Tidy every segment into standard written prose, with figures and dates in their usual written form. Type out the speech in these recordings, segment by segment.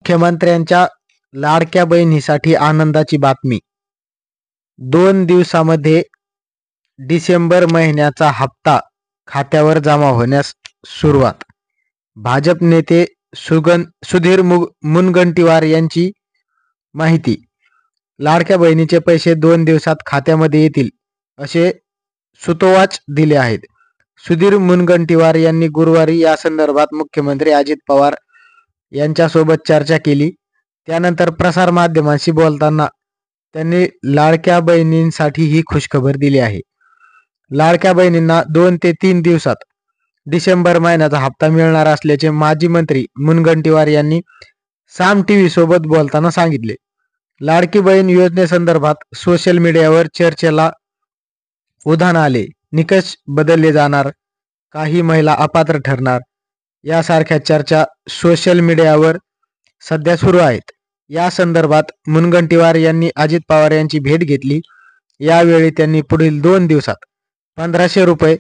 मुख्यमंत्र्यांच्या लाडक्या बहिणीसाठी आनंदाची बातमी. 2 दिवसामध्ये डिसेंबर महिन्याचा हप्ता खात्यावर जमा होण्यास सुरुवात. भाजप नेते सुधीर मुनगंटीवार यांची माहिती. लाडक्या बहिणीचे पैसे 2 दिवसात खात्यामध्ये येतील असे सुतोवाच दिले आहेत. सुधीर मुनगंटीवार यांनी गुरुवारी या संदर्भात मुख्यमंत्री अजित पवार यांच्यासोबत चर्चा केली. त्यानंतर प्रसार माध्यमांशी बोलताना त्यांनी लाडक्या बहिणींसाठी ही खुशखबर दिली आहे. लाडक्या बहिणींना 2 ते 3 दिवसात डिसेंबर महिन्याचा हप्ता मिळणार असल्याचे माजी मंत्री मुनगंटीवार यांनी साम टीव्ही सोबत बोलताना सांगितले. लाडकी बहीण योजनेसंदर्भात सोशल मीडियावर चर्चेला उधाण आले. निकष बदलले जाणार, काही महिला अपात्र ठरणार यासारख्या चर्चा सोशल मीडियावर सध्या सुरू आहेत. या संदर्भात मुनगंटीवार यांनी अजित पवार यांची भेट घेतली. यावेळी त्यांनी पुढील 2 दिवसात 1500 रुपये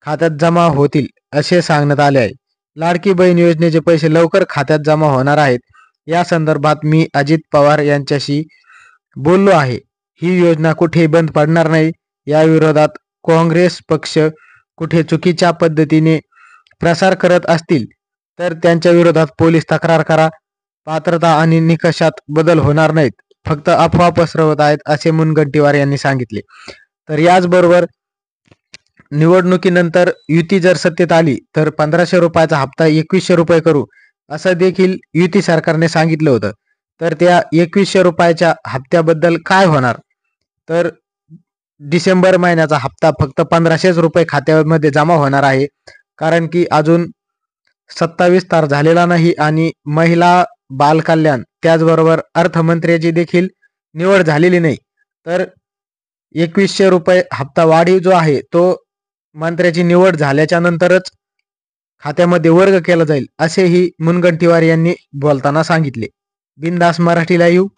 खात्यात जमा होतील असे सांगण्यात आले आहे. लाडकी बहीण योजनेचे पैसे लवकर खात्यात जमा होणार आहेत. या संदर्भात मी अजित पवार यांच्याशी बोललो आहे. ही योजना कुठे बंद पडणार नाही. या विरोधात काँग्रेस पक्ष कुठे चुकीच्या पद्धतीने प्रसार करत असतील तर त्यांच्या विरोधात पोलीस तक्रार करा. पात्रता आणि निकषात बदल होणार नाहीत, फक्त अफवा पसरवत आहेत असे मुनगंटीवार यांनी सांगितले. तर याचबरोबर निवडणुकीनंतर युती जर सत्तेत आली तर 1500 रुपयाचा हप्ता 2100 रुपये करू असं देखील युती सरकारने सांगितलं होतं. तर त्या 2100 रुपयाच्या हप्त्याबद्दल काय होणार, तर डिसेंबर महिन्याचा हप्ता फक्त 1500 रुपये खात्यामध्ये जमा होणार आहे. कारण की अजून 27 तार झालेला नाही आणि महिला बालकल्याण त्याचबरोबर अर्थमंत्र्याची देखील निवड झालेली नाही. तर 2100 रुपये हप्ता वाढीव जो आहे तो मंत्र्याची निवड झाल्याच्या नंतरच खात्यामध्ये वर्ग केला जाईल असेही मुनगंटीवार यांनी बोलताना सांगितले. बिनधास्त मराठी लाईव्ह